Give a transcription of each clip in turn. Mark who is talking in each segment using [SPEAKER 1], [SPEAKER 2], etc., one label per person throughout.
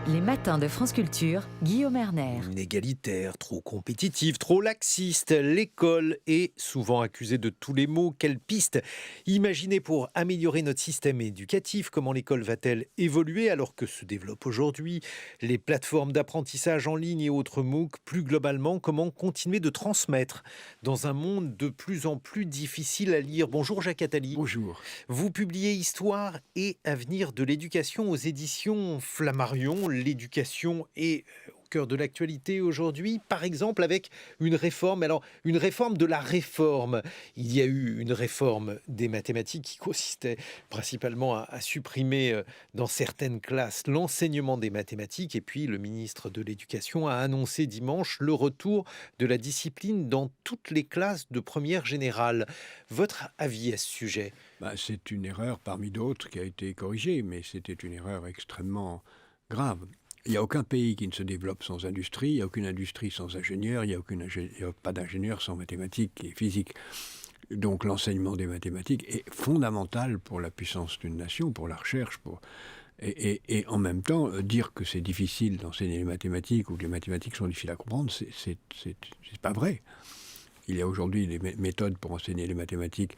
[SPEAKER 1] Les matins de France Culture, Guillaume Erner.
[SPEAKER 2] Inégalitaire, trop compétitive, trop laxiste, l'école est souvent accusée de tous les maux. Quelle piste imaginer pour améliorer notre système éducatif? Comment l'école va-t-elle évoluer alors que se développent aujourd'hui les plateformes d'apprentissage en ligne et autres MOOC? Plus globalement, comment continuer de transmettre dans un monde de plus en plus difficile à lire? Bonjour Jacques Attali.
[SPEAKER 3] Bonjour.
[SPEAKER 2] Vous publiez Histoire et avenir de l'éducation aux éditions Flammarion. L'éducation est au cœur de l'actualité aujourd'hui, par exemple avec une réforme. Alors, une réforme de la réforme. Il y a eu une réforme des mathématiques qui consistait principalement à supprimer dans certaines classes l'enseignement des mathématiques. Et puis, le ministre de l'Éducation a annoncé dimanche le retour de la discipline dans toutes les classes de première générale. Votre avis à ce sujet?
[SPEAKER 3] C'est une erreur parmi d'autres qui a été corrigée, mais c'était une erreur extrêmement grave. Il n'y a aucun pays qui ne se développe sans industrie, il n'y a aucune industrie sans ingénieur, il n'y a pas d'ingénieur sans mathématiques et physique. Donc l'enseignement des mathématiques est fondamental pour la puissance d'une nation, pour la recherche, et en même temps, dire que c'est difficile d'enseigner les mathématiques ou que les mathématiques sont difficiles à comprendre, c'est pas vrai. Il y a aujourd'hui des méthodes pour enseigner les mathématiques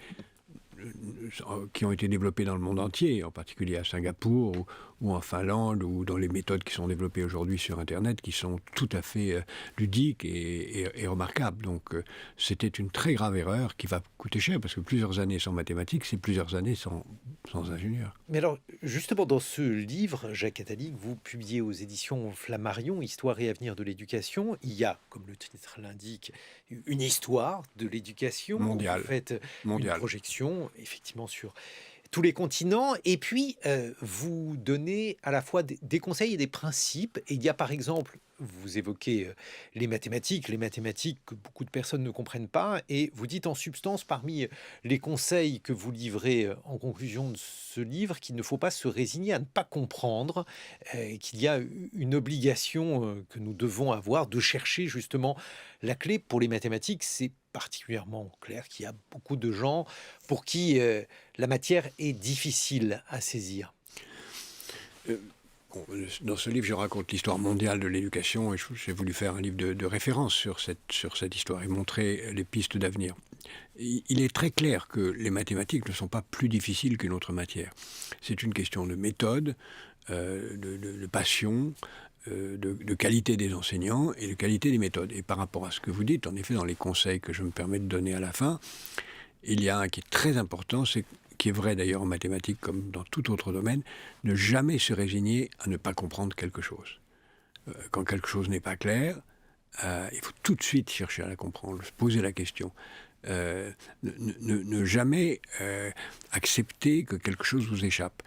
[SPEAKER 3] qui ont été développées dans le monde entier, en particulier à Singapour ou en Finlande, ou dans les méthodes qui sont développées aujourd'hui sur Internet, qui sont tout à fait ludiques et remarquables. Donc c'était une très grave erreur qui va coûter cher, parce que plusieurs années sans mathématiques, c'est plusieurs années sans ingénieur.
[SPEAKER 2] Mais alors, justement, dans ce livre, Jacques Attali, que vous publiez aux éditions Flammarion, Histoire et avenir de l'éducation, il y a, comme le titre l'indique, une histoire de l'éducation.
[SPEAKER 3] Mondiale.
[SPEAKER 2] Vous faites
[SPEAKER 3] Mondiale.
[SPEAKER 2] une projection, effectivement, sur tous les continents. Et puis, vous donnez à la fois des conseils et des principes. Et il y a, par exemple, vous évoquez les mathématiques que beaucoup de personnes ne comprennent pas. Et vous dites en substance, parmi les conseils que vous livrez en conclusion de ce livre, qu'il ne faut pas se résigner à ne pas comprendre, qu'il y a une obligation que nous devons avoir de chercher justement la clé. Pour les mathématiques, c'est particulièrement clair qu'il y a beaucoup de gens pour qui la matière est difficile à saisir.
[SPEAKER 3] Dans ce livre, je raconte l'histoire mondiale de l'éducation, et j'ai voulu faire un livre de référence sur cette histoire et montrer les pistes d'avenir. Il est très clair que les mathématiques ne sont pas plus difficiles qu'une autre matière. C'est une question de méthode, de passion, de qualité des enseignants et de qualité des méthodes. Et par rapport à ce que vous dites, en effet, dans les conseils que je me permets de donner à la fin, il y a un qui est très important, qui est vrai d'ailleurs en mathématiques comme dans tout autre domaine, ne jamais se résigner à ne pas comprendre quelque chose. Quand quelque chose n'est pas clair, il faut tout de suite chercher à la comprendre, se poser la question. Ne jamais accepter que quelque chose vous échappe.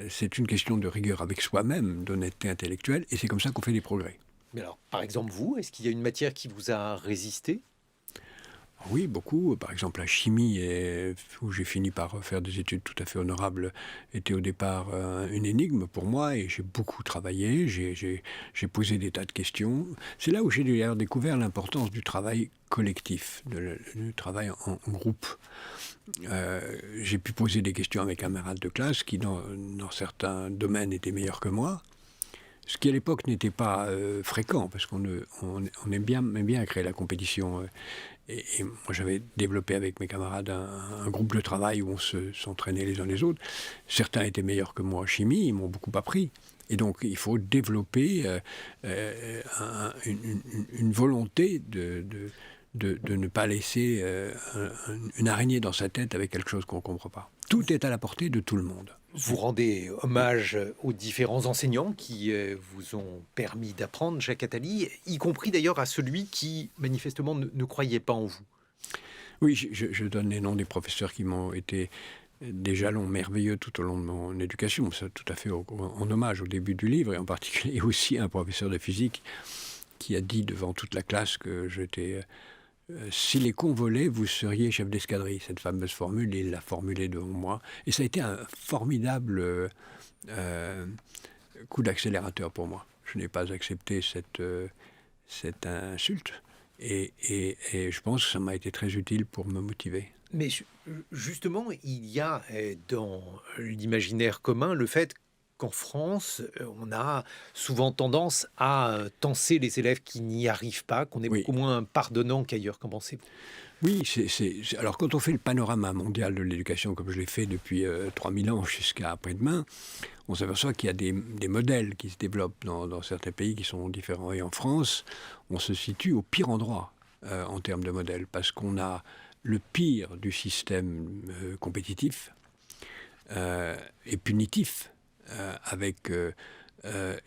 [SPEAKER 3] C'est une question de rigueur avec soi-même, d'honnêteté intellectuelle, et c'est comme ça qu'on fait des progrès.
[SPEAKER 2] Mais alors, par exemple, vous, est-ce qu'il y a une matière qui vous a résisté?
[SPEAKER 3] Oui, beaucoup. Par exemple, la chimie, où j'ai fini par faire des études tout à fait honorables, était au départ une énigme pour moi, et j'ai beaucoup travaillé, j'ai posé des tas de questions. C'est là où j'ai d'ailleurs découvert l'importance du travail collectif, du travail en groupe. J'ai pu poser des questions à mes camarades de classe qui, dans certains domaines, étaient meilleurs que moi. Ce qui à l'époque n'était pas fréquent, parce qu'on aime bien créer la compétition. Et moi j'avais développé avec mes camarades un groupe de travail où on s'entraînait les uns les autres. Certains étaient meilleurs que moi en chimie, ils m'ont beaucoup appris. Et donc il faut développer une volonté de ne pas laisser une araignée dans sa tête avec quelque chose qu'on ne comprend pas. Tout est à la portée de tout le monde.
[SPEAKER 2] Vous rendez hommage aux différents enseignants qui vous ont permis d'apprendre, Jacques Attali, y compris d'ailleurs à celui qui manifestement ne croyait pas en vous.
[SPEAKER 3] Oui, je donne les noms des professeurs qui m'ont été des jalons merveilleux tout au long de mon éducation. C'est tout à fait en hommage au début du livre, et en particulier aussi un professeur de physique qui a dit devant toute la classe que j'étais... si les cons volaient, vous seriez chef d'escadrille. Cette fameuse formule, il l'a formulée devant moi. Et ça a été un formidable coup d'accélérateur pour moi. Je n'ai pas accepté cette insulte. Et je pense que ça m'a été très utile pour me motiver.
[SPEAKER 2] Mais justement, il y a dans l'imaginaire commun le fait qu'en France, on a souvent tendance à tancer les élèves qui n'y arrivent pas, qu'on est
[SPEAKER 3] Oui.
[SPEAKER 2] beaucoup moins pardonnant qu'ailleurs. Qu'en pensez-vous?
[SPEAKER 3] Oui, alors quand on fait le panorama mondial de l'éducation, comme je l'ai fait depuis 3000 ans jusqu'à après-demain, on s'aperçoit qu'il y a des modèles qui se développent dans certains pays qui sont différents. Et en France, on se situe au pire endroit en termes de modèles, parce qu'on a le pire du système compétitif et punitif,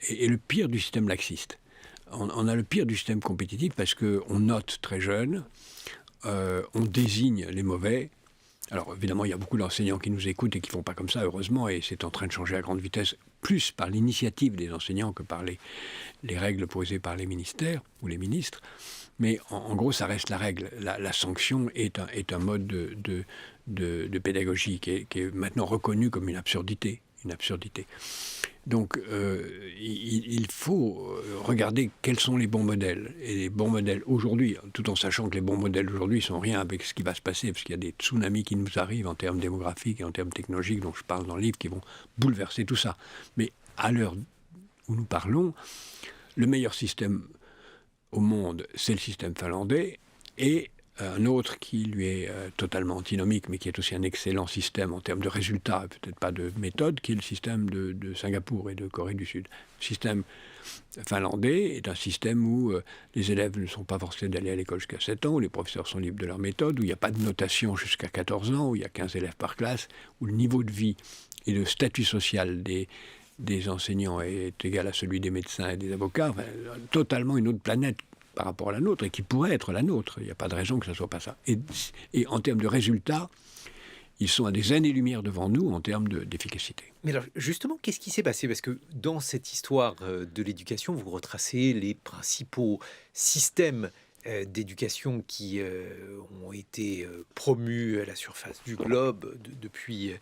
[SPEAKER 3] et le pire du système laxiste. On a le pire du système compétitif parce qu'on note très jeune, on désigne les mauvais. Alors évidemment, il y a beaucoup d'enseignants qui nous écoutent et qui ne font pas comme ça, heureusement, et c'est en train de changer à grande vitesse, plus par l'initiative des enseignants que par les règles posées par les ministères ou les ministres. Mais en gros, ça reste la règle. La sanction est un mode de pédagogie qui est maintenant reconnu comme une absurdité. Donc, il faut regarder quels sont les bons modèles. Et les bons modèles aujourd'hui, tout en sachant que les bons modèles aujourd'hui sont rien avec ce qui va se passer, parce qu'il y a des tsunamis qui nous arrivent en termes démographiques et en termes technologiques, dont je parle dans le livre, qui vont bouleverser tout ça. Mais à l'heure où nous parlons, le meilleur système au monde, c'est le système finlandais, et un autre qui lui est totalement antinomique, mais qui est aussi un excellent système en termes de résultats, peut-être pas de méthode, qui est le système de Singapour et de Corée du Sud. Le système finlandais est un système où les élèves ne sont pas forcés d'aller à l'école jusqu'à 7 ans, où les professeurs sont libres de leur méthode, où il n'y a pas de notation jusqu'à 14 ans, où il y a 15 élèves par classe, où le niveau de vie et le statut social des enseignants est égal à celui des médecins et des avocats, enfin, totalement une autre planète par rapport à la nôtre, et qui pourrait être la nôtre. Il n'y a pas de raison que ça ne soit pas ça. Et en termes de résultats, ils sont à des années-lumière devant nous en termes d'efficacité.
[SPEAKER 2] Mais alors, justement, qu'est-ce qui s'est passé? Parce que dans cette histoire de l'éducation, vous retracez les principaux systèmes d'éducation qui ont été promus à la surface du globe, depuis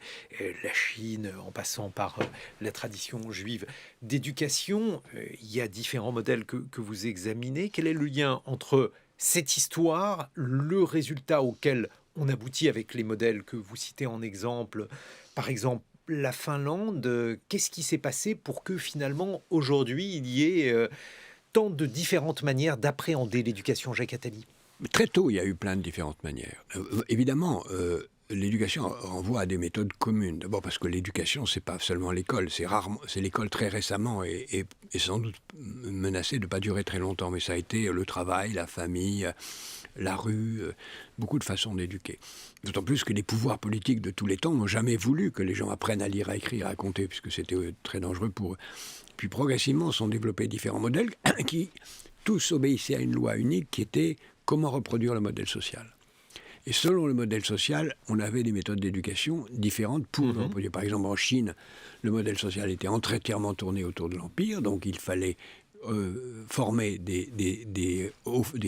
[SPEAKER 2] la Chine, en passant par la tradition juive d'éducation. Il y a différents modèles que vous examinez. Quel est le lien entre cette histoire, le résultat auquel on aboutit avec les modèles que vous citez en exemple, par exemple la Finlande? Qu'est-ce qui s'est passé pour que finalement, aujourd'hui, il y ait tant de différentes manières d'appréhender l'éducation, Jacques Attali?
[SPEAKER 3] Très tôt, il y a eu plein de différentes manières. Évidemment, l'éducation renvoie à des méthodes communes. D'abord parce que l'éducation, c'est pas seulement l'école, c'est l'école très récemment et sans doute menacée de ne pas durer très longtemps. Mais ça a été le travail, la famille, la rue, beaucoup de façons d'éduquer. D'autant plus que les pouvoirs politiques de tous les temps n'ont jamais voulu que les gens apprennent à lire, à écrire, à compter, puisque c'était très dangereux pour eux. Puis progressivement sont développés différents modèles qui tous obéissaient à une loi unique qui était comment reproduire le modèle social. Et selon le modèle social, on avait des méthodes d'éducation différentes pour le reproduire. Par exemple, en Chine, le modèle social était entièrement tourné autour de l'Empire, donc il fallait former des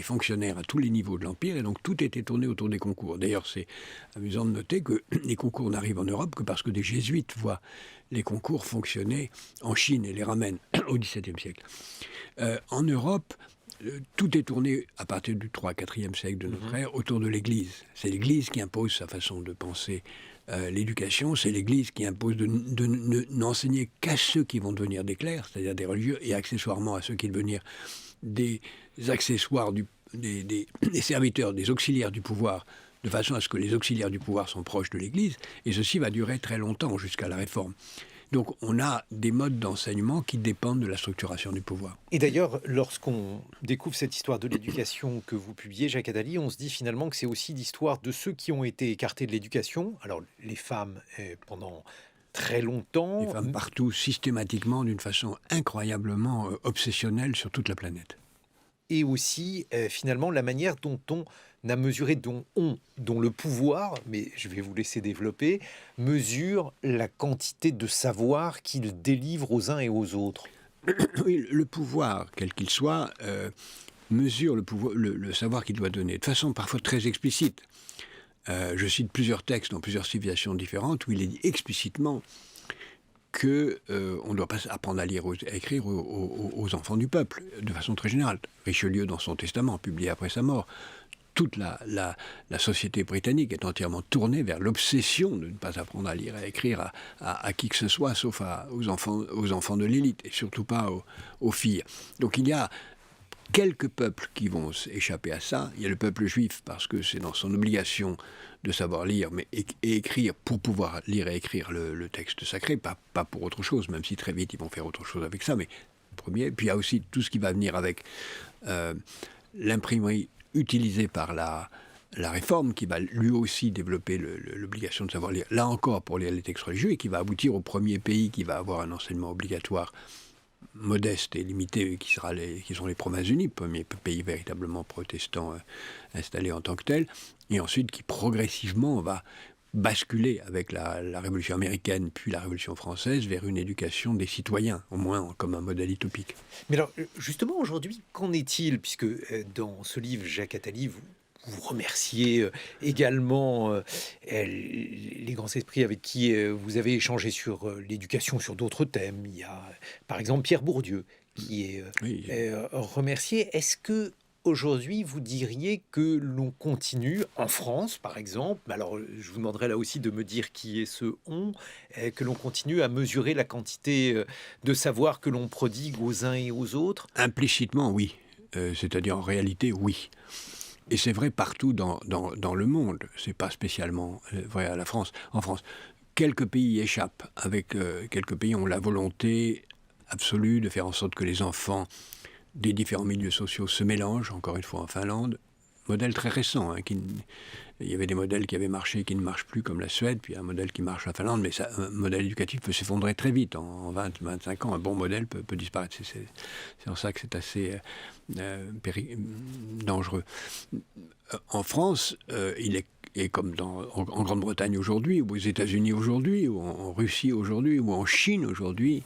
[SPEAKER 3] fonctionnaires à tous les niveaux de l'Empire, et donc tout était tourné autour des concours. D'ailleurs, c'est amusant de noter que les concours n'arrivent en Europe que parce que des jésuites voient les concours fonctionner en Chine et les ramènent au XVIIe siècle. En Europe, tout est tourné à partir du 3-4e siècle de notre ère autour de l'Église. C'est l'Église qui impose sa façon de penser l'éducation, c'est l'Église qui impose de n'enseigner qu'à ceux qui vont devenir des clercs, c'est-à-dire des religieux, et accessoirement à ceux qui vont devenir des accessoires, des serviteurs, des auxiliaires du pouvoir, de façon à ce que les auxiliaires du pouvoir sont proches de l'Église, et ceci va durer très longtemps, jusqu'à la Réforme. Donc on a des modes d'enseignement qui dépendent de la structuration du pouvoir.
[SPEAKER 2] Et d'ailleurs, lorsqu'on découvre cette histoire de l'éducation que vous publiez, Jacques Attali, on se dit finalement que c'est aussi l'histoire de ceux qui ont été écartés de l'éducation. Alors les femmes, pendant très longtemps.
[SPEAKER 3] Les femmes partout, systématiquement, d'une façon incroyablement obsessionnelle sur toute la planète.
[SPEAKER 2] Et aussi, finalement, la manière dont on a mesuré, dont le pouvoir, mais je vais vous laisser développer, mesure la quantité de savoir qu'il délivre aux uns et aux autres.
[SPEAKER 3] Oui, le pouvoir, quel qu'il soit, mesure le savoir qu'il doit donner, de façon parfois très explicite. Je cite plusieurs textes dans plusieurs civilisations différentes où il est dit explicitement qu'on ne doit pas apprendre à lire, à écrire aux enfants du peuple, de façon très générale. Richelieu, dans son testament, publié après sa mort, toute la société britannique est entièrement tournée vers l'obsession de ne pas apprendre à lire et à écrire à qui que ce soit, sauf aux enfants de l'élite, et surtout pas aux filles. Donc il y a quelques peuples qui vont échapper à ça. Il y a le peuple juif, parce que c'est dans son obligation de savoir lire et écrire pour pouvoir lire et écrire le texte sacré, pas pour autre chose, même si très vite ils vont faire autre chose avec ça, mais premier. Puis il y a aussi tout ce qui va venir avec l'imprimerie utilisée par la réforme, qui va lui aussi développer l'obligation de savoir lire, là encore pour lire les textes religieux, et qui va aboutir au premier pays qui va avoir un enseignement obligatoire modeste et limité, qui sont les Provinces-Unies, premier pays véritablement protestant installé en tant que tel, et ensuite qui progressivement va basculer avec la Révolution américaine puis la Révolution française vers une éducation des citoyens, au moins comme un modèle utopique.
[SPEAKER 2] Mais alors, justement, aujourd'hui, qu'en est-il? Puisque dans ce livre, Jacques Attali, vous remerciez également les grands esprits avec qui vous avez échangé sur l'éducation, sur d'autres thèmes. Il y a, par exemple, Pierre Bourdieu qui est
[SPEAKER 3] Oui.
[SPEAKER 2] remercié. Est-ce que aujourd'hui, vous diriez que l'on continue, en France par exemple, alors je vous demanderai là aussi de me dire qui est ce on, que l'on continue à mesurer la quantité de savoir que l'on prodigue aux uns et aux autres?
[SPEAKER 3] Implicitement, oui. C'est-à-dire en réalité, oui. Et c'est vrai partout dans le monde. C'est pas spécialement vrai à la France. En France, quelques pays échappent. Avec quelques pays ont la volonté absolue de faire en sorte que les enfants des différents milieux sociaux se mélangent. Encore une fois, en Finlande, modèle très récent. Il y avait des modèles qui avaient marché qui ne marchent plus, comme la Suède, puis un modèle qui marche en Finlande, mais un modèle éducatif peut s'effondrer très vite. En 20-25 ans, un bon modèle peut disparaître. C'est en ça que c'est assez dangereux. En France, il est comme en Grande-Bretagne aujourd'hui, ou aux États-Unis aujourd'hui, ou en Russie aujourd'hui, ou en Chine aujourd'hui,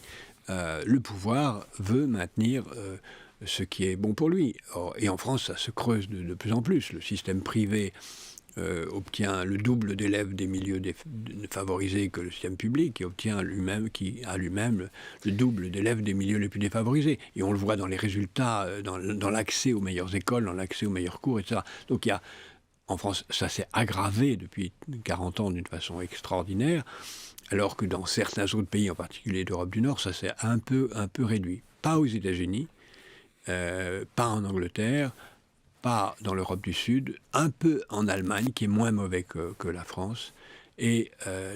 [SPEAKER 3] le pouvoir veut maintenir ce qui est bon pour lui. Et en France, ça se creuse de plus en plus. Le système privé obtient le double d'élèves des milieux favorisés que le système public, qui a lui-même le double d'élèves des milieux les plus défavorisés. Et on le voit dans les résultats, dans l'accès aux meilleures écoles, dans l'accès aux meilleurs cours, etc. Donc en France, ça s'est aggravé depuis 40 ans d'une façon extraordinaire, alors que dans certains autres pays, en particulier d'Europe du Nord, ça s'est un peu réduit. Pas aux États-Unis, pas en Angleterre, pas dans l'Europe du Sud, un peu en Allemagne, qui est moins mauvais que la France, et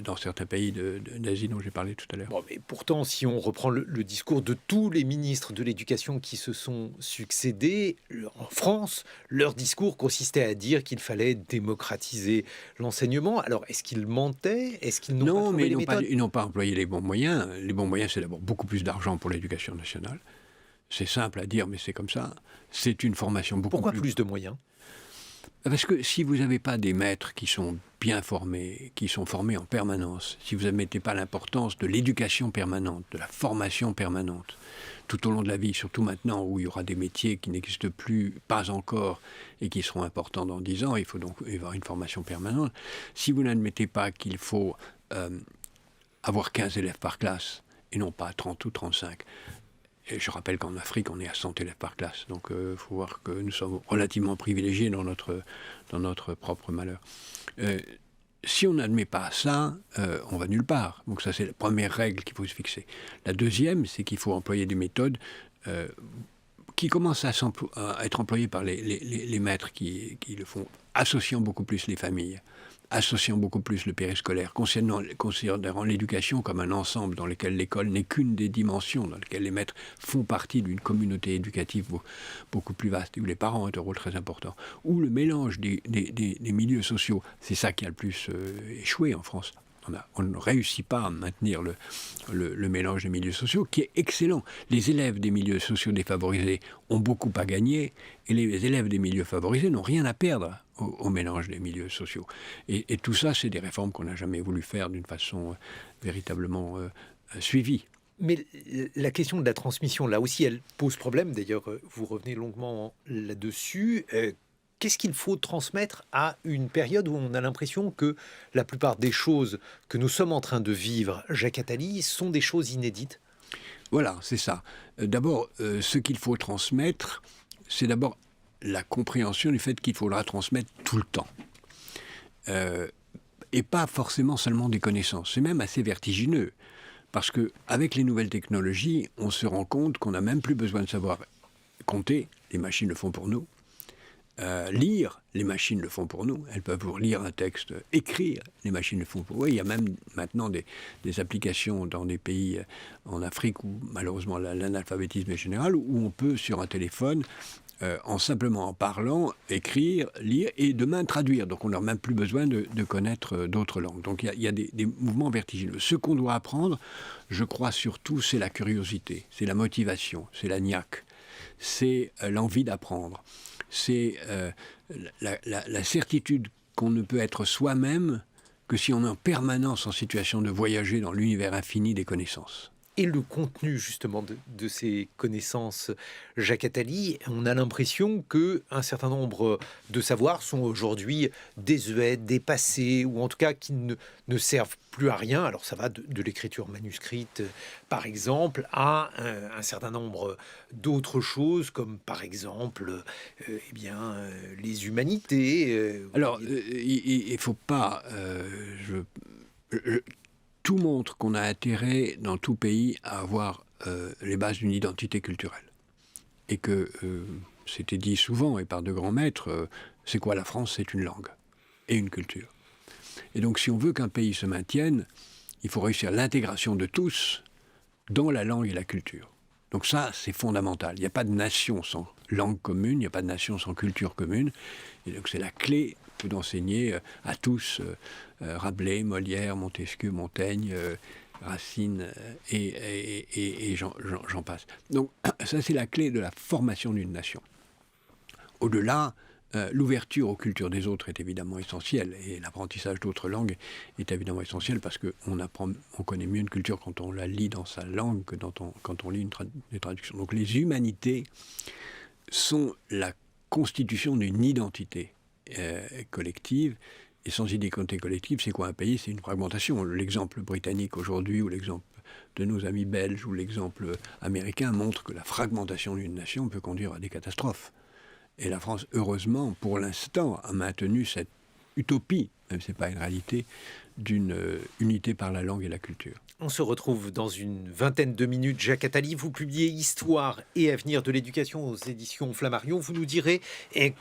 [SPEAKER 3] dans certains pays d'Asie dont j'ai parlé tout à l'heure.
[SPEAKER 2] Bon, mais pourtant, si on reprend le discours de tous les ministres de l'Éducation qui se sont succédés, en France, leur discours consistait à dire qu'il fallait démocratiser l'enseignement. Alors, est-ce qu'ils mentaient? Est-ce qu'ils n'ont pas trouvé les méthodes?
[SPEAKER 3] Ils n'ont pas employé les bons moyens. Les bons moyens, c'est d'abord beaucoup plus d'argent pour l'éducation nationale. C'est simple à dire, mais c'est comme ça. C'est une formation beaucoup
[SPEAKER 2] Pourquoi plus de moyens?
[SPEAKER 3] Parce que si vous n'avez pas des maîtres qui sont bien formés, qui sont formés en permanence, si vous ne mettez pas l'importance de l'éducation permanente, de la formation permanente, tout au long de la vie, surtout maintenant où il y aura des métiers qui n'existent plus, pas encore, et qui seront importants dans 10 ans, il faut donc avoir une formation permanente. Si vous n'admettez pas qu'il faut avoir 15 élèves par classe, et non pas 30 ou 35, et je rappelle qu'en Afrique, on est à 100 élèves par classe. Donc, il faut voir que nous sommes relativement privilégiés dans notre propre malheur. Si on n'admet pas ça, on va nulle part. Donc ça, c'est la première règle qu'il faut se fixer. La deuxième, c'est qu'il faut employer des méthodes qui commencent à être employées par les maîtres qui le font, associant beaucoup plus les familles, associant beaucoup plus le périscolaire, considérant l'éducation comme un ensemble dans lequel l'école n'est qu'une des dimensions, dans lequel les maîtres font partie d'une communauté éducative beaucoup plus vaste, où les parents ont un rôle très important, où le mélange des milieux sociaux, c'est ça qui a le plus échoué en France. On ne réussit pas à maintenir le mélange des milieux sociaux, qui est excellent. Les élèves des milieux sociaux défavorisés ont beaucoup à gagner, et les élèves des milieux favorisés n'ont rien à perdre au mélange des milieux sociaux. Et tout ça, c'est des réformes qu'on n'a jamais voulu faire d'une façon véritablement suivie.
[SPEAKER 2] Mais la question de la transmission, là aussi, elle pose problème. D'ailleurs, vous revenez longuement là-dessus. Qu'est-ce qu'il faut transmettre à une période où on a l'impression que la plupart des choses que nous sommes en train de vivre, Jacques Attali, sont des choses inédites?
[SPEAKER 3] Voilà, c'est ça. D'abord, ce qu'il faut transmettre, c'est d'abord la compréhension du fait qu'il faudra transmettre tout le temps. Et pas forcément seulement des connaissances. C'est même assez vertigineux. Parce qu'avec les nouvelles technologies, on se rend compte qu'on n'a même plus besoin de savoir compter. Les machines le font pour nous. Lire, les machines le font pour nous. Elles peuvent vous lire un texte. Écrire, les machines le font pour vous. Il y a même maintenant des applications dans des pays en Afrique où malheureusement l'analphabétisme est général, où on peut sur un téléphone, simplement en parlant, écrire, lire et demain traduire. Donc on n'a même plus besoin de connaître d'autres langues. Donc il y a des mouvements vertigineux. Ce qu'on doit apprendre, je crois surtout, c'est la curiosité, c'est la motivation, c'est la niaque, c'est l'envie d'apprendre. C'est la certitude qu'on ne peut être soi-même que si on est en permanence en situation de voyager dans l'univers infini des connaissances.
[SPEAKER 2] Et le contenu justement de ces connaissances, Jacques Attali, on a l'impression qu'un certain nombre de savoirs sont aujourd'hui désuets, dépassés, ou en tout cas qui ne servent plus à rien. Alors ça va de l'écriture manuscrite, par exemple, à un certain nombre d'autres choses, comme par exemple les humanités.
[SPEAKER 3] Alors, il ne faut pas... tout montre qu'on a intérêt dans tout pays à avoir les bases d'une identité culturelle. Et que, c'était dit souvent et par de grands maîtres, c'est quoi la France? C'est une langue et une culture. Et donc si on veut qu'un pays se maintienne, il faut réussir l'intégration de tous dans la langue et la culture. Donc ça, c'est fondamental. Il n'y a pas de nation sans langue commune, il n'y a pas de nation sans culture commune. Et donc c'est la clé d'enseigner à tous Rabelais, Molière, Montesquieu, Montaigne, Racine et j'en passe. Donc ça, c'est la clé de la formation d'une nation. Au-delà, l'ouverture aux cultures des autres est évidemment essentielle, et l'apprentissage d'autres langues est évidemment essentiel, parce qu'on connaît mieux une culture quand on la lit dans sa langue que quand on lit une traduction. Donc les humanités sont la constitution d'une identité collective. Et sans identité collective, c'est quoi un pays? C'est une fragmentation. L'exemple britannique aujourd'hui, ou l'exemple de nos amis belges, ou l'exemple américain montre que la fragmentation d'une nation peut conduire à des catastrophes. Et la France, heureusement, pour l'instant, a maintenu cette utopie, même si ce n'est pas une réalité, d'une unité par la langue et la culture.
[SPEAKER 2] On se retrouve dans une vingtaine de minutes. Jacques Attali, vous publiez Histoire et avenir de l'éducation aux éditions Flammarion. Vous nous direz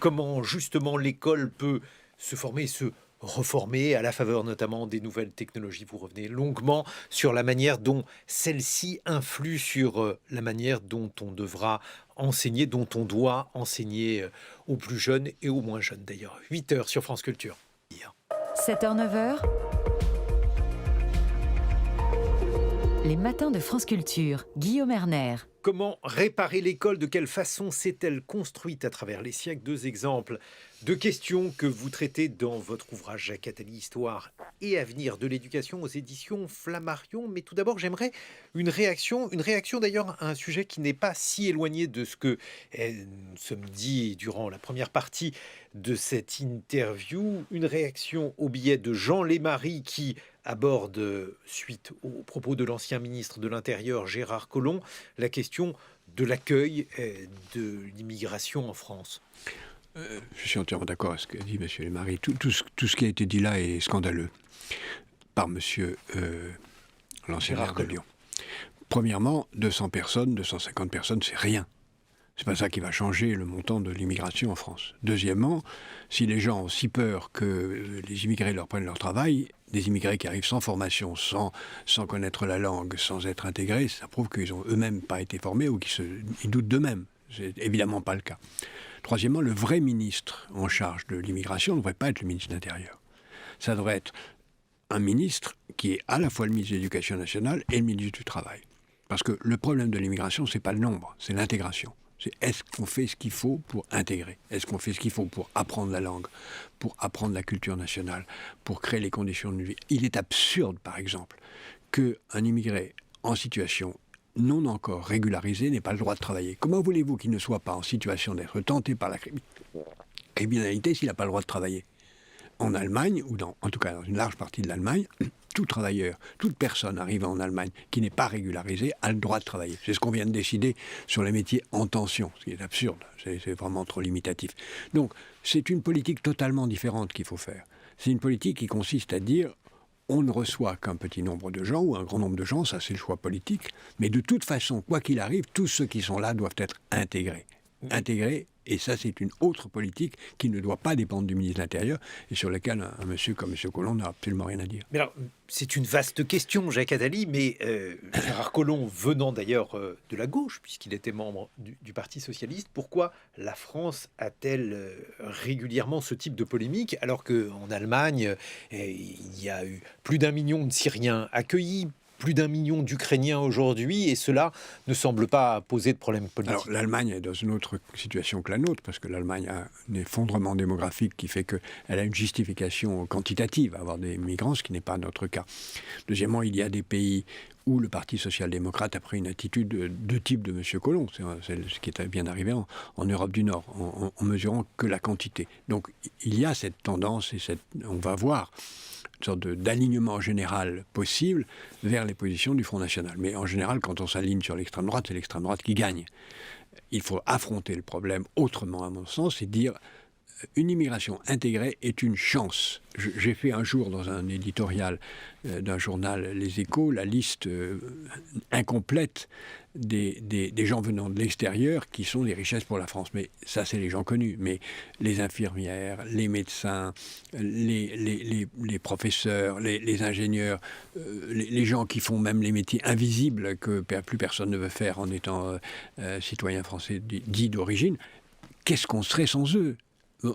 [SPEAKER 2] comment justement l'école peut se former, se reformer à la faveur notamment des nouvelles technologies. Vous revenez longuement sur la manière dont celle-ci influe sur la manière dont on devra enseigner, dont on doit enseigner aux plus jeunes et aux moins jeunes d'ailleurs. 8h sur France Culture.
[SPEAKER 1] 7h, 9h. Les matins de France Culture, Guillaume Erner.
[SPEAKER 2] Comment réparer l'école? De quelle façon s'est-elle construite à travers les siècles? 2 exemples de questions que vous traitez dans votre ouvrage Jacques Attali, Histoire et avenir de l'éducation aux éditions Flammarion. Mais tout d'abord, j'aimerais une réaction d'ailleurs à un sujet qui n'est pas si éloigné de ce que nous sommes dit durant la première partie de cette interview. Une réaction au billet de Jean Lémarie qui aborde, suite aux propos de l'ancien ministre de l'Intérieur Gérard Collomb, la question de l'accueil de l'immigration en France.
[SPEAKER 3] Je suis entièrement d'accord avec ce que dit M. Lémarie. Tout ce qui a été dit là est scandaleux par M. l'ancien maire de Lyon. Premièrement, 200 personnes, 250 personnes, c'est rien. C'est pas ça qui va changer le montant de l'immigration en France. Deuxièmement, si les gens ont si peur que les immigrés leur prennent leur travail, des immigrés qui arrivent sans formation, sans connaître la langue, sans être intégrés, ça prouve qu'ils n'ont eux-mêmes pas été formés ou qu'ils doutent d'eux-mêmes. C'est évidemment pas le cas. Troisièmement, le vrai ministre en charge de l'immigration ne devrait pas être le ministre de l'Intérieur. Ça devrait être un ministre qui est à la fois le ministre de l'Éducation nationale et le ministre du Travail. Parce que le problème de l'immigration, c'est pas le nombre, c'est l'intégration. C'est est-ce qu'on fait ce qu'il faut pour intégrer? Est-ce qu'on fait ce qu'il faut pour apprendre la langue, pour apprendre la culture nationale, pour créer les conditions de vie? Il est absurde, par exemple, qu'un immigré en situation non encore régularisée n'ait pas le droit de travailler. Comment voulez-vous qu'il ne soit pas en situation d'être tenté par la criminalité s'il n'a pas le droit de travailler? En Allemagne, ou en tout cas dans une large partie de l'Allemagne, tout travailleur, toute personne arrivant en Allemagne qui n'est pas régularisée a le droit de travailler. C'est ce qu'on vient de décider sur les métiers en tension, ce qui est absurde, c'est vraiment trop limitatif. Donc, c'est une politique totalement différente qu'il faut faire. C'est une politique qui consiste à dire on ne reçoit qu'un petit nombre de gens ou un grand nombre de gens, ça c'est le choix politique, mais de toute façon, quoi qu'il arrive, tous ceux qui sont là doivent être intégrés. Intégrés, et ça c'est une autre politique qui ne doit pas dépendre du ministre de l'Intérieur et sur laquelle un monsieur comme M. Collomb n'a absolument rien à dire.
[SPEAKER 2] Mais alors, c'est une vaste question, Jacques Attali, mais Gérard Collomb, venant d'ailleurs de la gauche, puisqu'il était membre du Parti socialiste, pourquoi la France a-t-elle régulièrement ce type de polémique, alors qu'en Allemagne, il y a eu plus d'1 million de Syriens accueillis, plus d'1 million d'Ukrainiens aujourd'hui, et cela ne semble pas poser de problème politique.
[SPEAKER 3] Alors l'Allemagne est dans une autre situation que la nôtre, parce que l'Allemagne a un effondrement démographique qui fait qu'elle a une justification quantitative à avoir des migrants, ce qui n'est pas notre cas. Deuxièmement, il y a des pays où le Parti social-démocrate a pris une attitude de type de M. Collomb, c'est ce qui est bien arrivé en Europe du Nord, en mesurant que la quantité. Donc il y a cette tendance, et on va voir une sorte d'alignement général possible vers les positions du Front National. Mais en général, quand on s'aligne sur l'extrême droite, c'est l'extrême droite qui gagne. Il faut affronter le problème autrement, à mon sens, et dire une immigration intégrée est une chance. J'ai fait un jour dans un éditorial d'un journal Les Échos la liste incomplète des gens venant de l'extérieur qui sont des richesses pour la France. Mais ça, c'est les gens connus. Mais les infirmières, les médecins, les professeurs, les ingénieurs, les gens qui font même les métiers invisibles que plus personne ne veut faire en étant citoyen français dit d'origine, qu'est-ce qu'on serait sans eux ?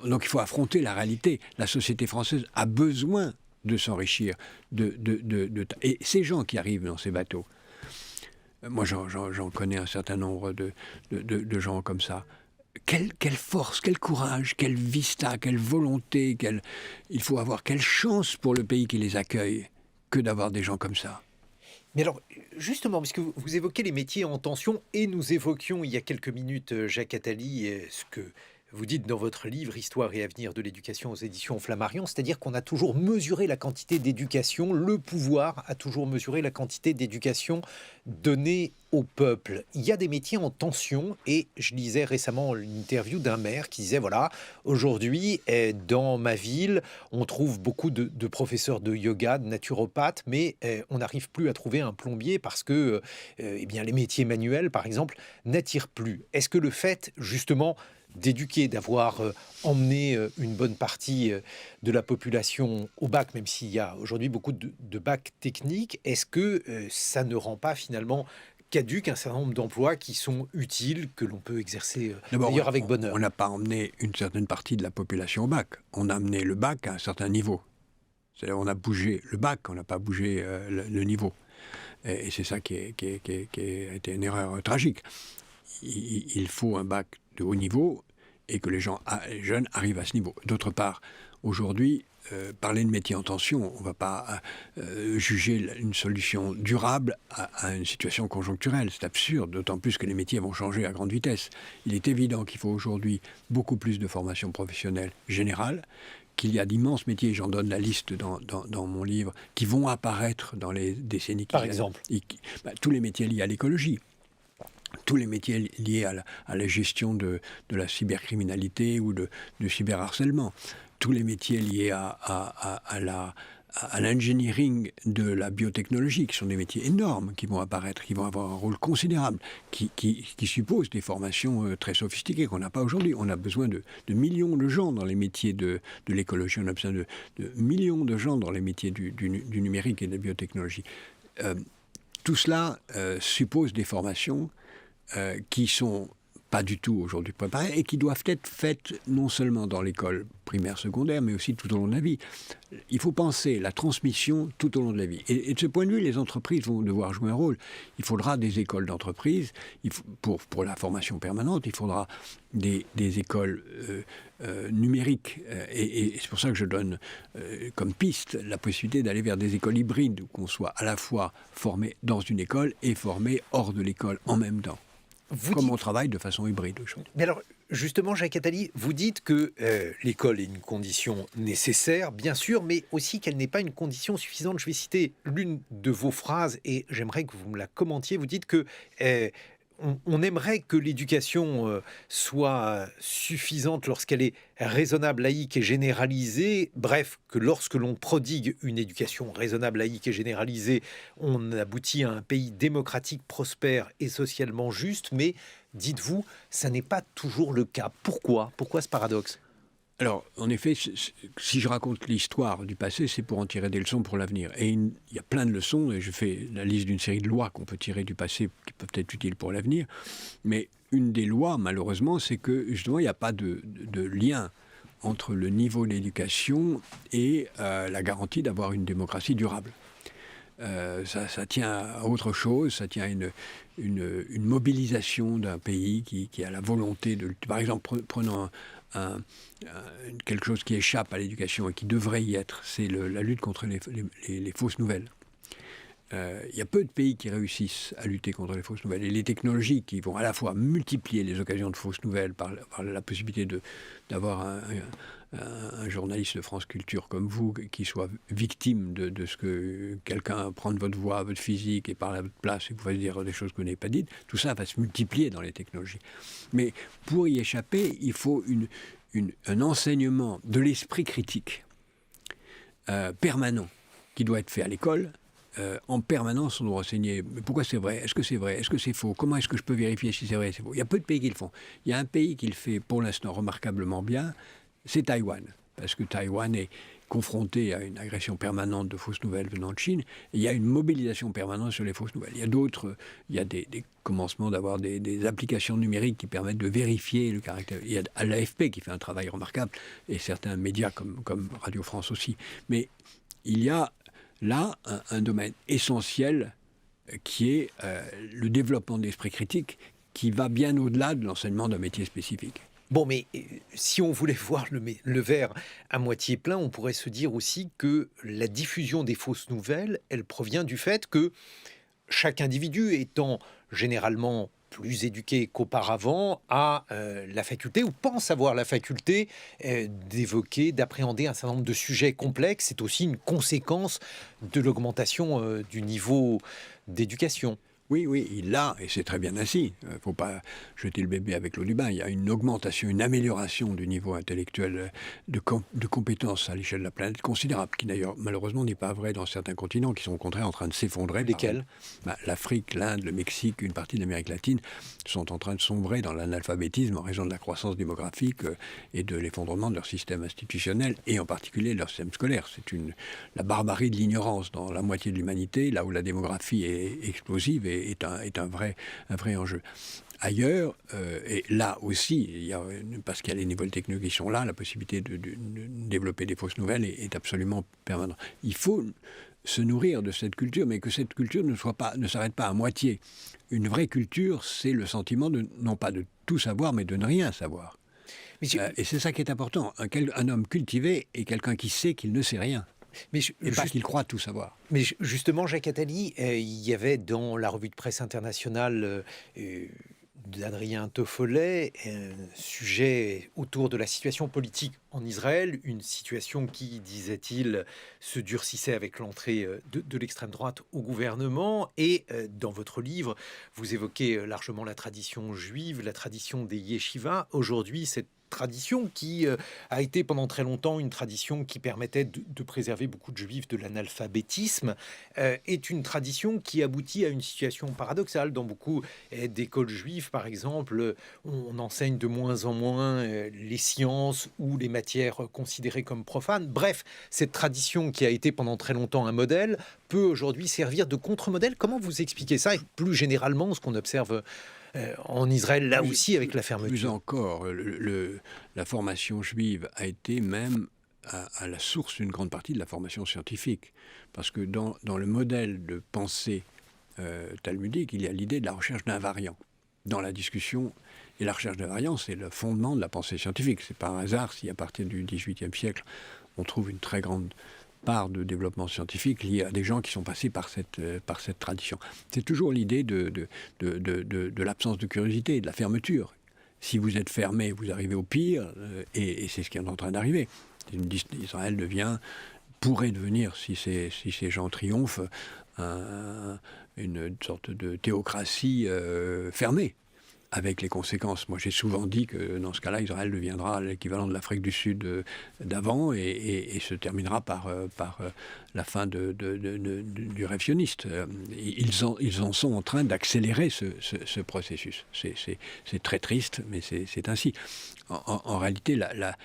[SPEAKER 3] Donc il faut affronter la réalité. La société française a besoin de s'enrichir. Et ces gens qui arrivent dans ces bateaux, moi j'en connais un certain nombre de gens comme ça. Quelle force, quel courage, quelle vista, quelle volonté, il faut avoir quelle chance pour le pays qui les accueille que d'avoir des gens comme ça.
[SPEAKER 2] Mais alors, justement, puisque vous évoquez les métiers en tension, et nous évoquions il y a quelques minutes, Jacques Attali, ce que vous dites dans votre livre « Histoire et avenir de l'éducation » aux éditions Flammarion, c'est-à-dire qu'on a toujours mesuré la quantité d'éducation, le pouvoir a toujours mesuré la quantité d'éducation donnée au peuple. Il y a des métiers en tension, et je lisais récemment l'interview d'un maire qui disait, voilà, aujourd'hui, dans ma ville, on trouve beaucoup de professeurs de yoga, de naturopathes, mais on n'arrive plus à trouver un plombier parce que eh bien, les métiers manuels, par exemple, n'attirent plus. Est-ce que le fait, justement, d'éduquer, d'avoir emmené une bonne partie de la population au bac, même s'il y a aujourd'hui beaucoup de bacs techniques, est-ce que ça ne rend pas finalement caduque un certain nombre d'emplois qui sont utiles, que l'on peut exercer d'ailleurs avec bonheur?
[SPEAKER 3] On n'a pas emmené une certaine partie de la population au bac. On a amené le bac à un certain niveau. C'est-à-dire on a bougé le bac, on n'a pas bougé le niveau. Et c'est ça qui a été une erreur tragique. Il faut un bac de haut niveau et que les jeunes arrivent à ce niveau. D'autre part, aujourd'hui, parler de métier en tension, on ne va pas juger une solution durable à une situation conjoncturelle. C'est absurde, d'autant plus que les métiers vont changer à grande vitesse. Il est évident qu'il faut aujourd'hui beaucoup plus de formation professionnelle générale, qu'il y a d'immenses métiers, j'en donne la liste dans mon livre, qui vont apparaître dans les décennies qui viennent.
[SPEAKER 2] Par exemple
[SPEAKER 3] tous les métiers liés à l'écologie. Tous les métiers liés à la gestion de la cybercriminalité ou du cyberharcèlement, tous les métiers liés à l'engineering de la biotechnologie, qui sont des métiers énormes qui vont apparaître, qui vont avoir un rôle considérable, qui supposent des formations très sophistiquées qu'on n'a pas aujourd'hui. On a besoin de millions de gens dans les métiers de l'écologie, on a besoin de millions de gens dans les métiers du numérique et de la biotechnologie. Tout cela suppose des formations qui sont pas du tout aujourd'hui préparées et qui doivent être faites non seulement dans l'école primaire, secondaire, mais aussi tout au long de la vie. Il faut penser la transmission tout au long de la vie. Et de ce point de vue, les entreprises vont devoir jouer un rôle. Il faudra des écoles d'entreprise pour la formation permanente. Il faudra des écoles numériques. Et c'est pour ça que je donne comme piste la possibilité d'aller vers des écoles hybrides, où qu'on soit à la fois formé dans une école et formé hors de l'école en même temps. Comme on travaille de façon hybride aujourd'hui.
[SPEAKER 2] Mais alors, justement, Jacques Attali, vous dites que l'école est une condition nécessaire, bien sûr, mais aussi qu'elle n'est pas une condition suffisante. Je vais citer l'une de vos phrases et j'aimerais que vous me la commentiez. Vous dites que on aimerait que l'éducation soit suffisante lorsqu'elle est raisonnable, laïque et généralisée. Bref, que lorsque l'on prodigue une éducation raisonnable, laïque et généralisée, on aboutit à un pays démocratique, prospère et socialement juste. Mais dites-vous, ça n'est pas toujours le cas. Pourquoi ce paradoxe ?
[SPEAKER 3] Alors, en effet, si je raconte l'histoire du passé, c'est pour en tirer des leçons pour l'avenir. Et il y a plein de leçons, et je fais la liste d'une série de lois qu'on peut tirer du passé qui peuvent être utiles pour l'avenir. Mais une des lois, malheureusement, c'est que justement, il n'y a pas de lien entre le niveau d'éducation et la garantie d'avoir une démocratie durable. Ça tient à autre chose, ça tient à une mobilisation d'un pays qui a la volonté de... Par exemple, prenons quelque chose qui échappe à l'éducation et qui devrait y être, c'est la lutte contre les fausses nouvelles. Il y a peu de pays qui réussissent à lutter contre les fausses nouvelles. Et les technologies qui vont à la fois multiplier les occasions de fausses nouvelles par la possibilité d'avoir un journaliste de France Culture comme vous qui soit victime de ce que quelqu'un prend de votre voix, votre physique et parle à votre place et vous fasse dire des choses que vous n'avez pas dites, tout ça va se multiplier dans les technologies. Mais pour y échapper, il faut un enseignement de l'esprit critique permanent qui doit être fait à l'école. En permanence, on doit enseigner pourquoi c'est vrai, est-ce que c'est vrai, est-ce que c'est faux, comment est-ce que je peux vérifier si c'est vrai, c'est faux. Il y a peu de pays qui le font. Il y a un pays qui le fait pour l'instant remarquablement bien, c'est Taïwan. Parce que Taïwan est confronté à une agression permanente de fausses nouvelles venant de Chine. Et il y a une mobilisation permanente sur les fausses nouvelles. Il y a d'autres, il y a des commencements d'avoir des applications numériques qui permettent de vérifier le caractère. Il y a l'AFP qui fait un travail remarquable, et certains médias comme Radio France aussi. Mais il y a là un domaine essentiel qui est le développement de l'esprit critique qui va bien au-delà de l'enseignement d'un métier spécifique.
[SPEAKER 2] Bon, mais si on voulait voir le verre à moitié plein, on pourrait se dire aussi que la diffusion des fausses nouvelles, elle provient du fait que chaque individu étant généralement plus éduqué qu'auparavant a la faculté, ou pense avoir la faculté d'évoquer, d'appréhender un certain nombre de sujets complexes. C'est aussi une conséquence de l'augmentation du niveau d'éducation.
[SPEAKER 3] Oui, il l'a, et c'est très bien ainsi. Il ne faut pas jeter le bébé avec l'eau du bain. Il y a une augmentation, une amélioration du niveau intellectuel de compétences à l'échelle de la planète considérable, qui d'ailleurs, malheureusement, n'est pas vrai dans certains continents, qui sont au contraire en train de s'effondrer.
[SPEAKER 2] Lesquels ?
[SPEAKER 3] L'Afrique, l'Inde, le Mexique, une partie de l'Amérique latine sont en train de sombrer dans l'analphabétisme en raison de la croissance démographique et de l'effondrement de leur système institutionnel, et en particulier de leur système scolaire. C'est la barbarie de l'ignorance dans la moitié de l'humanité, là où la démographie est explosive et est un vrai enjeu. Ailleurs, et là aussi, parce qu'il y a les nouvelles technologies qui sont là, la possibilité de développer des fausses nouvelles est absolument permanente. Il faut se nourrir de cette culture, mais que cette culture ne s'arrête pas à moitié. Une vraie culture, c'est le sentiment non pas de tout savoir, mais de ne rien savoir. Et c'est ça qui est important. Un homme cultivé est quelqu'un qui sait qu'il ne sait rien. Et pas qu'il croit tout savoir.
[SPEAKER 2] Mais justement, Jacques Attali, il y avait dans la revue de presse internationale d'Adrien Toffolet un sujet autour de la situation politique en Israël, une situation qui, disait-il, se durcissait avec l'entrée de l'extrême droite au gouvernement. Et dans votre livre, vous évoquez largement la tradition juive, la tradition des yeshivas. Aujourd'hui, cette tradition qui a été pendant très longtemps une tradition qui permettait de préserver beaucoup de juifs de l'analphabétisme, est une tradition qui aboutit à une situation paradoxale. Dans beaucoup d'écoles juives, par exemple, on enseigne de moins en moins les sciences ou les matières considérées comme profanes. Bref, cette tradition qui a été pendant très longtemps un modèle peut aujourd'hui servir de contre-modèle. Comment vous expliquez ça, et plus généralement ce qu'on observe en Israël, là aussi, avec la fermeture?
[SPEAKER 3] Plus encore, la formation juive a été même à la source d'une grande partie de la formation scientifique. Parce que dans le modèle de pensée talmudique, il y a l'idée de la recherche d'invariants dans la discussion. Et la recherche d'invariants, c'est le fondement de la pensée scientifique. C'est pas un hasard si à partir du XVIIIe siècle, on trouve une très grande part de développement scientifique liée à des gens qui sont passés par cette tradition. C'est toujours l'idée de l'absence de curiosité, de la fermeture. Si vous êtes fermé, vous arrivez au pire, et c'est ce qui est en train d'arriver. Israël pourrait devenir, si ces gens triomphent, une sorte de théocratie fermée, avec les conséquences. Moi, j'ai souvent dit que dans ce cas-là, Israël deviendra l'équivalent de l'Afrique du Sud d'avant et se terminera par la fin du rêve sioniste. Ils en sont en train d'accélérer ce processus. C'est très triste, mais c'est ainsi. En réalité, la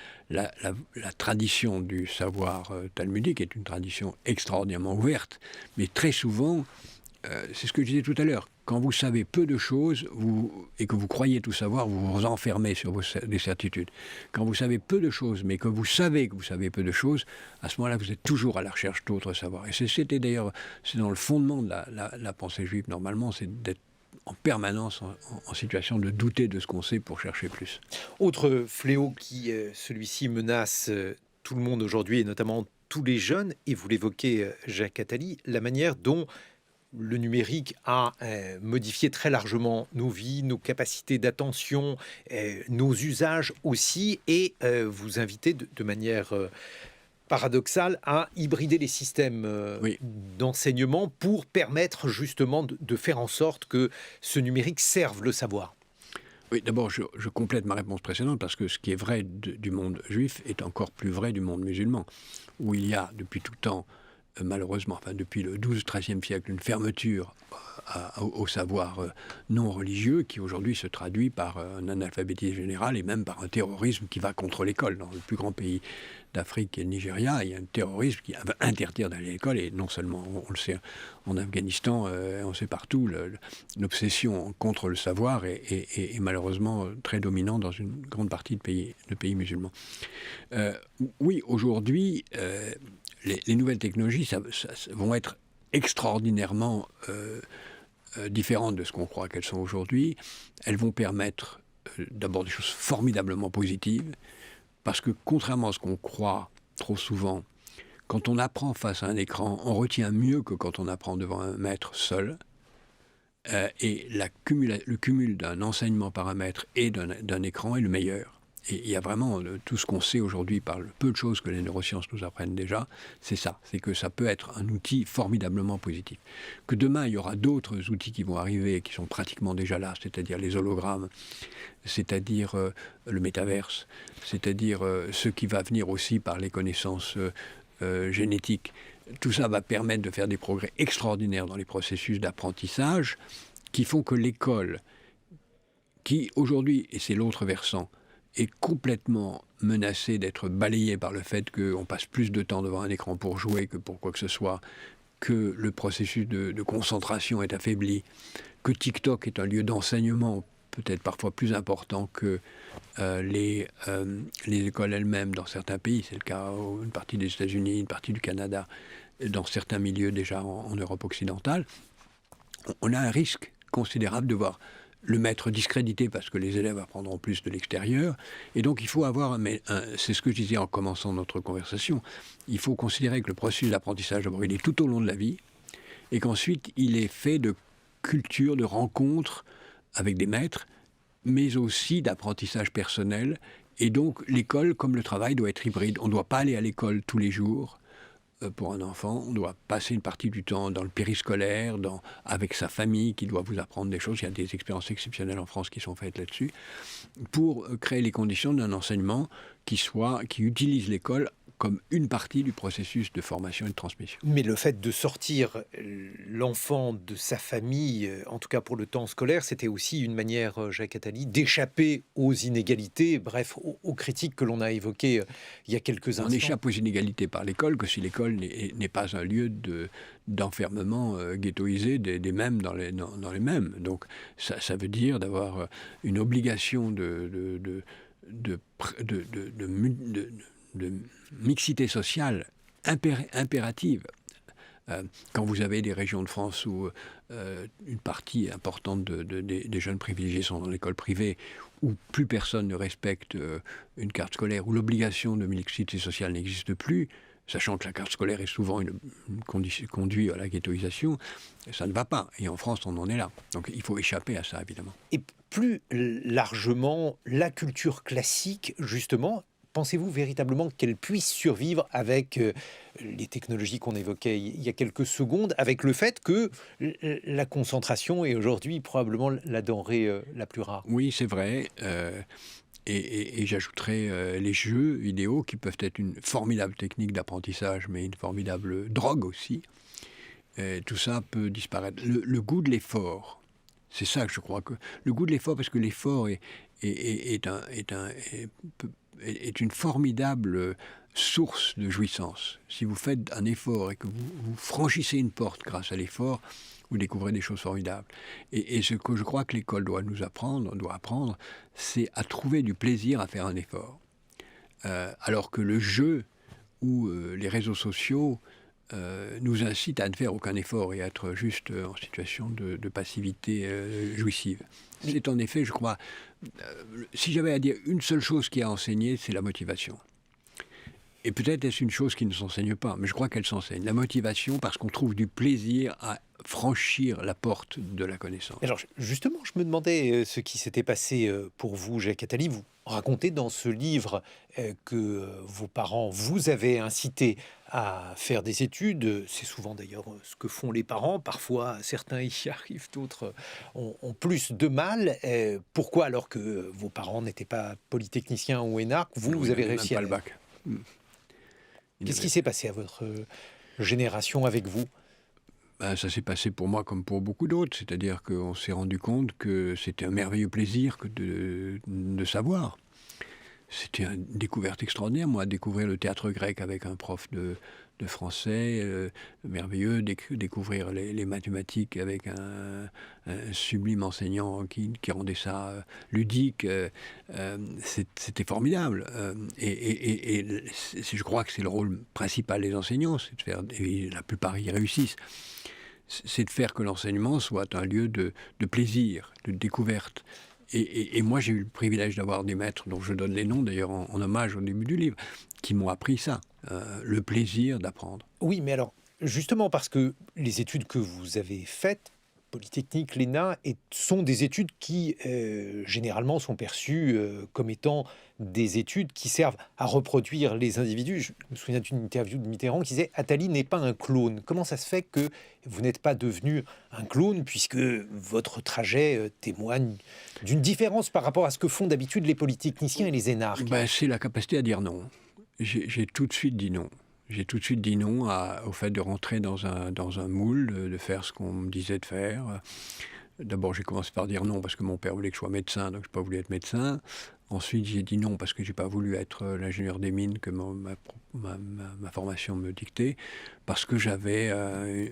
[SPEAKER 3] tradition du savoir talmudique est une tradition extraordinairement ouverte, mais très souvent, c'est ce que je disais tout à l'heure, quand vous savez peu de choses et que vous croyez tout savoir, vous vous enfermez sur des certitudes. Quand vous savez peu de choses, mais que vous savez peu de choses, à ce moment-là, vous êtes toujours à la recherche d'autres savoirs. Et c'est dans le fondement de la pensée juive, normalement, c'est d'être en permanence en situation de douter de ce qu'on sait pour chercher plus.
[SPEAKER 2] Autre fléau qui, celui-ci, menace tout le monde aujourd'hui, et notamment tous les jeunes, et vous l'évoquez, Jacques Attali, la manière dont le numérique a modifié très largement nos vies, nos capacités d'attention, nos usages aussi, et vous invitez de manière paradoxale à hybrider les systèmes d'enseignement pour permettre justement de faire en sorte que ce numérique serve le savoir.
[SPEAKER 3] Oui, d'abord, je complète ma réponse précédente parce que ce qui est vrai du monde juif est encore plus vrai du monde musulman, où il y a depuis tout temps, malheureusement, depuis le XIIe siècle, une fermeture au savoir non religieux qui aujourd'hui se traduit par un analphabétisme général et même par un terrorisme qui va contre l'école. Dans le plus grand pays d'Afrique, qui est le Nigeria, il y a un terrorisme qui va interdire d'aller à l'école, et non seulement, on le sait en Afghanistan, on sait partout, l'obsession contre le savoir est malheureusement très dominante dans une grande partie de pays musulmans. Oui, aujourd'hui, les nouvelles technologies vont être extraordinairement différentes de ce qu'on croit qu'elles sont aujourd'hui. Elles vont permettre d'abord des choses formidablement positives, parce que contrairement à ce qu'on croit trop souvent, quand on apprend face à un écran, on retient mieux que quand on apprend devant un maître seul. Et le cumul d'un enseignement par un maître et d'un écran est le meilleur. Et il y a vraiment tout ce qu'on sait aujourd'hui par le peu de choses que les neurosciences nous apprennent déjà, c'est ça, c'est que ça peut être un outil formidablement positif. Que demain, il y aura d'autres outils qui vont arriver et qui sont pratiquement déjà là, c'est-à-dire les hologrammes, c'est-à-dire le métaverse, c'est-à-dire ce qui va venir aussi par les connaissances génétiques. Tout ça va permettre de faire des progrès extraordinaires dans les processus d'apprentissage qui font que l'école, qui aujourd'hui, et c'est l'autre versant, est complètement menacée d'être balayée par le fait qu'on passe plus de temps devant un écran pour jouer que pour quoi que ce soit, que le processus de concentration est affaibli, que TikTok est un lieu d'enseignement peut-être parfois plus important que les écoles elles-mêmes dans certains pays. C'est le cas une partie des États-Unis, une partie du Canada, dans certains milieux déjà en Europe occidentale. On a un risque considérable de voir le maître discrédité parce que les élèves apprendront plus de l'extérieur. Et donc il faut avoir, c'est ce que je disais en commençant notre conversation, il faut considérer que le processus d'apprentissage, d'abord, il est tout au long de la vie, et qu'ensuite il est fait de culture, de rencontres avec des maîtres, mais aussi d'apprentissage personnel. Et donc l'école, comme le travail, doit être hybride. On ne doit pas aller à l'école tous les jours. Pour un enfant, on doit passer une partie du temps dans le périscolaire, avec sa famille qui doit vous apprendre des choses. Il y a des expériences exceptionnelles en France qui sont faites là-dessus, pour créer les conditions d'un enseignement qui utilise l'école comme une partie du processus de formation et de transmission.
[SPEAKER 2] Mais le fait de sortir l'enfant de sa famille, en tout cas pour le temps scolaire, c'était aussi une manière, Jacques Attali, d'échapper aux inégalités, bref, aux critiques que l'on a évoquées il y a quelques instants.
[SPEAKER 3] On échappe aux inégalités par l'école que si l'école n'est pas un lieu d'enfermement ghettoisé des mêmes dans les mêmes. Donc ça veut dire d'avoir une obligation de mixité sociale impérative. Quand vous avez des régions de France où une partie importante des jeunes privilégiés sont dans l'école privée, où plus personne ne respecte une carte scolaire, où l'obligation de mixité sociale n'existe plus, sachant que la carte scolaire est souvent une condition conduit à la ghettoisation, ça ne va pas. Et en France, on en est là. Donc il faut échapper à ça, évidemment.
[SPEAKER 2] Et plus largement, la culture classique, justement, pensez-vous véritablement qu'elle puisse survivre avec les technologies qu'on évoquait il y a quelques secondes, avec le fait que la concentration est aujourd'hui probablement la denrée la plus rare?
[SPEAKER 3] Oui, c'est vrai. Et j'ajouterais les jeux vidéo qui peuvent être une formidable technique d'apprentissage, mais une formidable drogue aussi. Tout ça peut disparaître. Le goût de l'effort, c'est ça que je crois que le goût de l'effort, parce que l'effort est une formidable source de jouissance. Si vous faites un effort et que vous franchissez une porte grâce à l'effort, vous découvrez des choses formidables. Et ce que je crois que l'école doit apprendre, c'est à trouver du plaisir à faire un effort. Alors que le jeu ou les réseaux sociaux nous incitent à ne faire aucun effort et à être juste en situation de passivité jouissive. C'est en effet, je crois, si j'avais à dire une seule chose qui a enseigné, c'est la motivation. Et peut-être est-ce une chose qui ne s'enseigne pas, mais je crois qu'elle s'enseigne. La motivation, parce qu'on trouve du plaisir à franchir la porte de la connaissance.
[SPEAKER 2] Alors justement, je me demandais ce qui s'était passé pour vous, Jacques Attali. Vous racontez dans ce livre que vos parents vous avaient incité à faire des études. C'est souvent d'ailleurs ce que font les parents. Parfois, certains y arrivent, d'autres ont plus de mal. Pourquoi, alors que vos parents n'étaient pas polytechniciens ou énarques, vous avez réussi
[SPEAKER 3] à...
[SPEAKER 2] à...
[SPEAKER 3] le bac.
[SPEAKER 2] Qu'est-ce qui s'est passé à votre génération avec vous?
[SPEAKER 3] Ben, ça s'est passé pour moi comme pour beaucoup d'autres, c'est-à-dire qu'on s'est rendu compte que c'était un merveilleux plaisir que de savoir. C'était une découverte extraordinaire, moi, découvrir le théâtre grec avec un prof de français, merveilleux, découvrir les mathématiques avec un sublime enseignant qui rendait ça ludique, c'était formidable. Et je crois que c'est le rôle principal des enseignants, c'est de faire, et la plupart y réussissent, c'est de faire que l'enseignement soit un lieu de plaisir, de découverte. Et moi, j'ai eu le privilège d'avoir des maîtres, dont je donne les noms d'ailleurs en hommage au début du livre, qui m'ont appris ça, le plaisir d'apprendre.
[SPEAKER 2] Oui, mais alors, justement, parce que les études que vous avez faites, Polytechnique, l'ENA, sont des études qui, généralement, sont perçues comme étant des études qui servent à reproduire les individus. Je me souviens d'une interview de Mitterrand qui disait « Attali n'est pas un clone ». Comment ça se fait que vous n'êtes pas devenu un clone, puisque votre trajet témoigne d'une différence par rapport à ce que font d'habitude les polytechniciens et les énarques?
[SPEAKER 3] C'est la capacité à dire non. J'ai tout de suite dit non. J'ai tout de suite dit non au fait de rentrer dans un moule, de faire ce qu'on me disait de faire. D'abord, j'ai commencé par dire non parce que mon père voulait que je sois médecin, donc je n'ai pas voulu être médecin. Ensuite, j'ai dit non parce que je n'ai pas voulu être l'ingénieur des mines que ma formation me dictait, parce que j'avais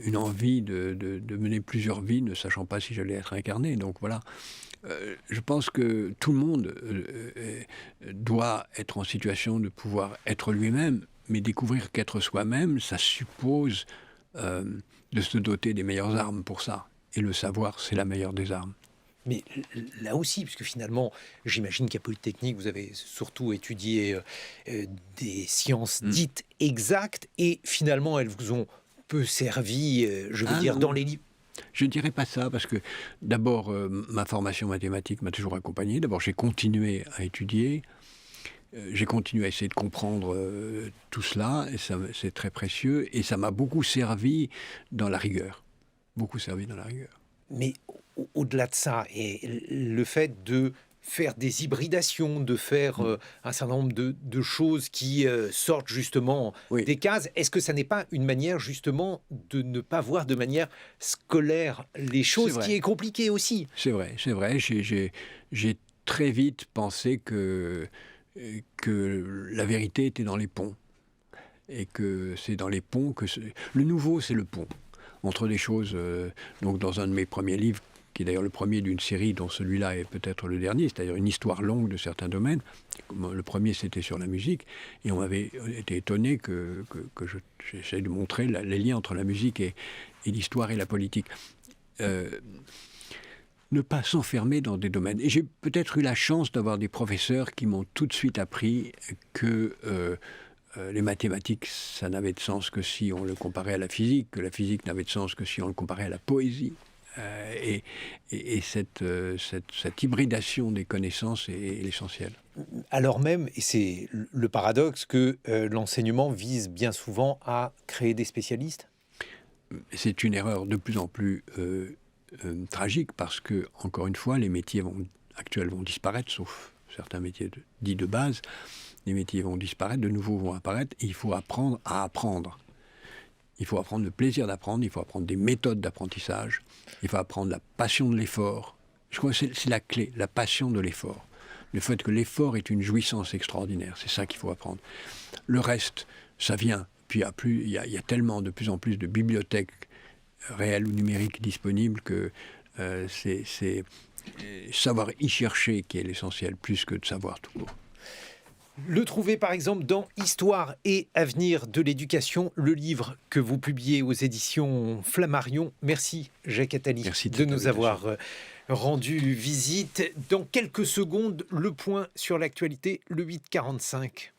[SPEAKER 3] une envie de mener plusieurs vies, ne sachant pas si j'allais être incarné. Donc voilà. Je pense que tout le monde doit être en situation de pouvoir être lui-même, mais découvrir qu'être soi-même, ça suppose de se doter des meilleures armes pour ça. Et le savoir, c'est la meilleure des armes.
[SPEAKER 2] Mais là aussi, puisque finalement, j'imagine qu'à Polytechnique, vous avez surtout étudié des sciences dites exactes, et finalement, elles vous ont peu servi, je veux dire, dans les livres.
[SPEAKER 3] Je ne dirais pas ça, parce que d'abord, ma formation mathématique m'a toujours accompagné. D'abord, j'ai continué à étudier. J'ai continué à essayer de comprendre tout cela, et ça, c'est très précieux, et ça m'a beaucoup servi dans la rigueur. Beaucoup servi dans la rigueur.
[SPEAKER 2] Mais au-delà de ça, et le fait de faire des hybridations, de faire un certain nombre de choses qui sortent justement des cases, est-ce que ça n'est pas une manière justement de ne pas voir de manière scolaire les choses, qui est compliqué aussi?
[SPEAKER 3] C'est vrai. J'ai très vite pensé que la vérité était dans les ponts. Et que c'est dans les ponts que... Le nouveau, c'est le pont. Entre des choses... donc dans un de mes premiers livres, qui est d'ailleurs le premier d'une série dont celui-là est peut-être le dernier, c'est-à-dire une histoire longue de certains domaines. Le premier, c'était sur la musique. Et on avait été étonné que j'essaie de montrer les liens entre la musique et l'histoire et la politique. Ne pas s'enfermer dans des domaines. Et j'ai peut-être eu la chance d'avoir des professeurs qui m'ont tout de suite appris que les mathématiques, ça n'avait de sens que si on le comparait à la physique, que la physique n'avait de sens que si on le comparait à la poésie. Et cette hybridation des connaissances est l'essentiel.
[SPEAKER 2] Alors même, et c'est le paradoxe, que l'enseignement vise bien souvent à créer des spécialistes.
[SPEAKER 3] C'est une erreur de plus en plus tragique parce que, encore une fois, les métiers actuels vont disparaître, sauf certains métiers dits de base. Les métiers vont disparaître, de nouveaux vont apparaître, et il faut apprendre à apprendre. Il faut apprendre le plaisir d'apprendre, il faut apprendre des méthodes d'apprentissage, il faut apprendre la passion de l'effort. Je crois que c'est la clé, la passion de l'effort. Le fait que l'effort est une jouissance extraordinaire, c'est ça qu'il faut apprendre. Le reste, ça vient. Puis il y a tellement de plus en plus de bibliothèques réelles ou numériques disponibles que c'est savoir y chercher qui est l'essentiel, plus que de savoir tout court.
[SPEAKER 2] Le trouver par exemple dans Histoire et avenir de l'éducation, le livre que vous publiez aux éditions Flammarion. Merci Jacques Attali de nous avoir rendu visite. Dans quelques secondes, le point sur l'actualité, le 8h45.